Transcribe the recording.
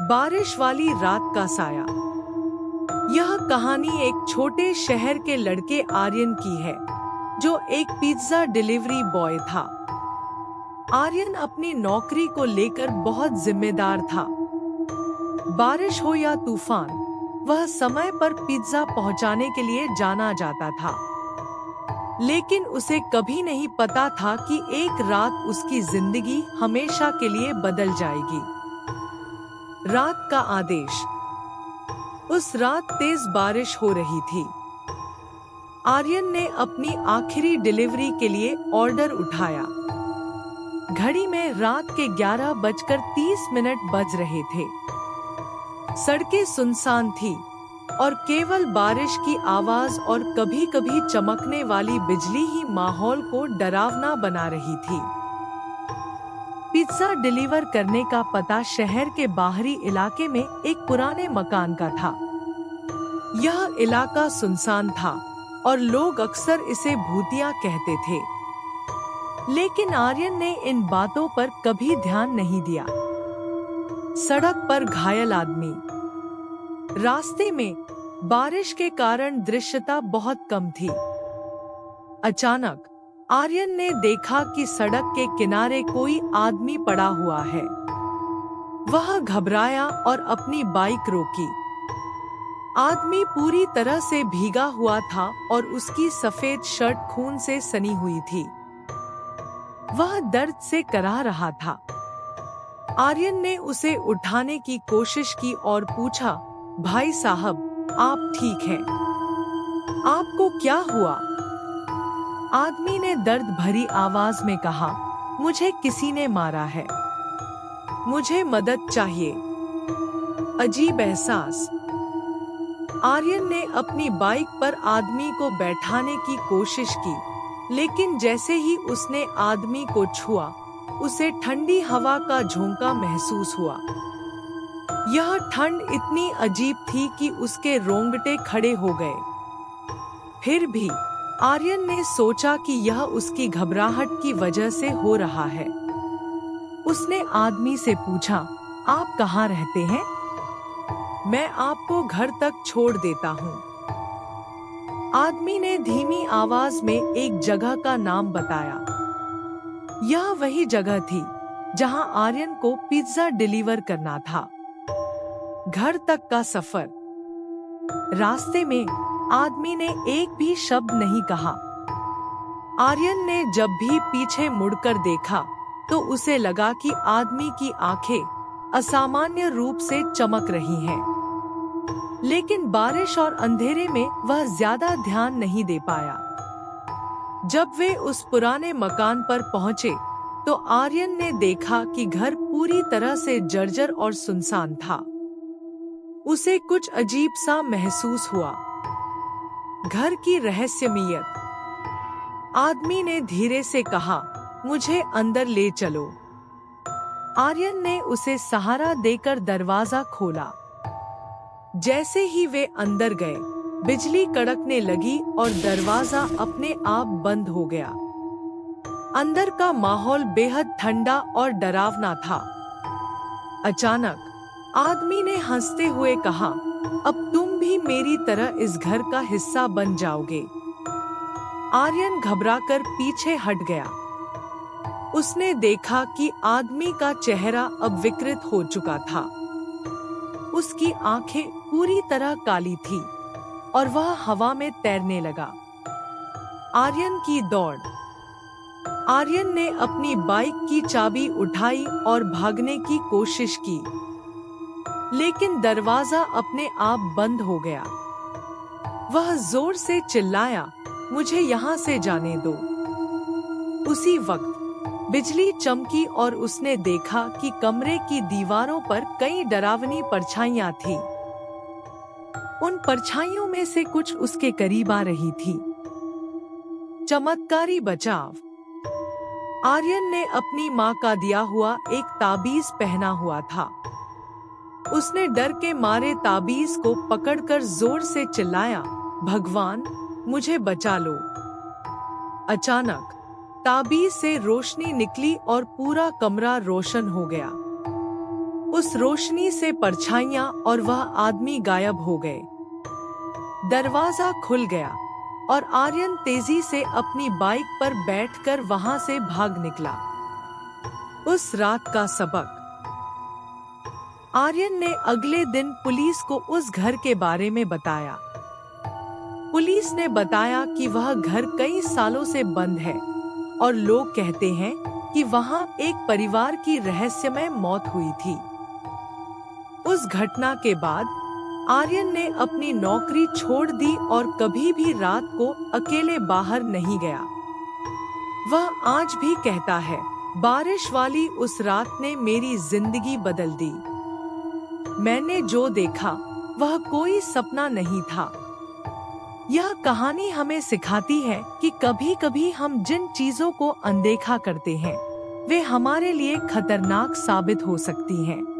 बारिश वाली रात का साया। यह कहानी एक छोटे शहर के लड़के आर्यन की है, जो एक पिज्जा डिलीवरी बॉय था। आर्यन अपनी नौकरी को लेकर बहुत जिम्मेदार था। बारिश हो या तूफान, वह समय पर पिज्जा पहुंचाने के लिए जाना जाता था। लेकिन उसे कभी नहीं पता था कि एक रात उसकी जिंदगी हमेशा के लिए बदल जाएगी। रात का आदेश। उस रात तेज बारिश हो रही थी। आर्यन ने अपनी आखिरी डिलीवरी के लिए ऑर्डर उठाया। घड़ी में रात के 11:30 बज रहे थे। सड़कें सुनसान थी और केवल बारिश की आवाज और कभी-कभी चमकने वाली बिजली ही माहौल को डरावना बना रही थी। पिज्जा डिलीवर करने का पता शहर के बाहरी इलाके में एक पुराने मकान का था। यह इलाका सुनसान था और लोग अक्सर इसे भूतिया कहते थे। लेकिन आर्यन ने इन बातों पर कभी ध्यान नहीं दिया। सड़क पर घायल आदमी। रास्ते में बारिश के कारण दृश्यता बहुत कम थी। अचानक आर्यन ने देखा कि सड़क के किनारे कोई आदमी पड़ा हुआ है। वह घबराया और अपनी बाइक रोकी। आदमी पूरी तरह से भीगा हुआ था और उसकी सफेद शर्ट खून से सनी हुई थी। वह दर्द से कराह रहा था। आर्यन ने उसे उठाने की कोशिश की और पूछा, भाई साहब, आप ठीक हैं? आपको क्या हुआ? आदमी ने दर्द भरी आवाज में कहा, मुझे किसी ने मारा है। मुझे मदद चाहिए। अजीब एहसास। आर्यन ने अपनी बाइक पर आदमी को बैठाने की कोशिश की, लेकिन जैसे ही उसने आदमी को छुआ, उसे ठंडी हवा का झोंका महसूस हुआ। यह ठंड इतनी अजीब थी कि उसके रोंगटे खड़े हो गए। फिर भी आर्यन ने सोचा कि यह उसकी घबराहट की वजह से हो रहा है। उसने आदमी से पूछा, आप कहाँ रहते हैं? मैं आपको घर तक छोड़ देता हूँ। आदमी ने धीमी आवाज में एक जगह का नाम बताया। यह वही जगह थी जहां आर्यन को पिज्जा डिलीवर करना था। घर तक का सफर। रास्ते में आदमी ने एक भी शब्द नहीं कहा। आर्यन ने जब भी पीछे मुड़कर देखा तो उसे लगा कि आदमी की आंखें असामान्य रूप से चमक रही हैं। लेकिन बारिश और अंधेरे में वह ज्यादा ध्यान नहीं दे पाया। जब वे उस पुराने मकान पर पहुंचे तो आर्यन ने देखा कि घर पूरी तरह से जर्जर और सुनसान था। उसे कुछ अजीब सा महसूस हुआ। घर की रहस्यमयत। आदमी ने धीरे से कहा, मुझे अंदर ले चलो। आर्यन ने उसे सहारा देकर दरवाजा खोला। जैसे ही वे अंदर गए, बिजली कड़कने लगी और दरवाजा अपने आप बंद हो गया। अंदर का माहौल बेहद ठंडा और डरावना था। अचानक आदमी ने हंसते हुए कहा, अब तुम भी मेरी तरह इस घर का हिस्सा बन जाओगे। आर्यन घबराकर पीछे हट गया। उसने देखा कि आदमी का चेहरा अब विकृत हो चुका था। उसकी आंखें पूरी तरह काली थी और वह हवा में तैरने लगा। आर्यन की दौड़। आर्यन ने अपनी बाइक की चाबी उठाई और भागने की कोशिश की, लेकिन दरवाजा अपने आप बंद हो गया। वह जोर से चिल्लाया, मुझे यहाँ से जाने दो। उसी वक्त बिजली चमकी और उसने देखा कि कमरे की दीवारों पर कई डरावनी परछाइयां थीं। उन परछाइयों में से कुछ उसके करीब आ रही थी। चमत्कारी बचाव। आर्यन ने अपनी माँ का दिया हुआ एक ताबीज पहना हुआ था। उसने डर के मारे ताबीज को पकड़कर जोर से चिल्लाया, भगवान, मुझे बचा लो। अचानक ताबीज से रोशनी निकली और पूरा कमरा रोशन हो गया। उस रोशनी से परछाइयां और वह आदमी गायब हो गए। दरवाजा खुल गया और आर्यन तेजी से अपनी बाइक पर बैठकर वहां से भाग निकला। उस रात का सबक। आर्यन ने अगले दिन पुलिस को उस घर के बारे में बताया। पुलिस ने बताया कि वह घर कई सालों से बंद है और लोग कहते हैं कि वहां एक परिवार की रहस्यमय मौत हुई थी। उस घटना के बाद आर्यन ने अपनी नौकरी छोड़ दी और कभी भी रात को अकेले बाहर नहीं गया। वह आज भी कहता है, बारिश वाली उस रात ने मेरी जिंदगी बदल दी। मैंने जो देखा वह कोई सपना नहीं था। यह कहानी हमें सिखाती है कि कभी-कभी हम जिन चीजों को अनदेखा करते हैं, वे हमारे लिए खतरनाक साबित हो सकती हैं।